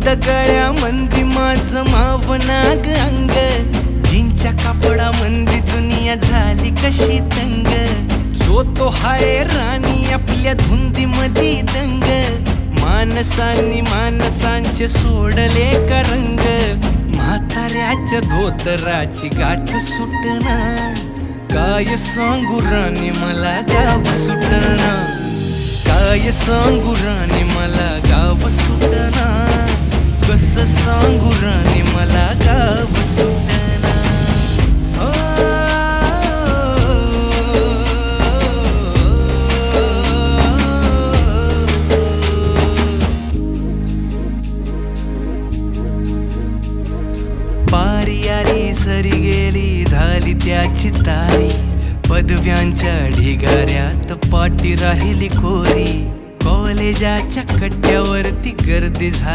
दगड्या मंदी माझं मावनाग अंग, जींच्या कापडा मंदी दुनिया झाली कशी तंग. जो तो हाय राणी आपल्या धुंदी मधी दंग, माणसांनी माणसांचे सोडले का रंग. म्हाताऱ्याच्या धोतराची गाठ सुटना, काय सांगू राणी मला गाव सुटना. काय सांगू राणी मला गाव सुटना, कसं सांगू राणी मला गाव सुटना. पारी आली सरी गेली झाली त्याची तारी, पदव्यांच्या ढिगाऱ्यात पाठी राहिली कोरी. कॉलेजाच्या कट्ट्यावरती गर्दी झाली.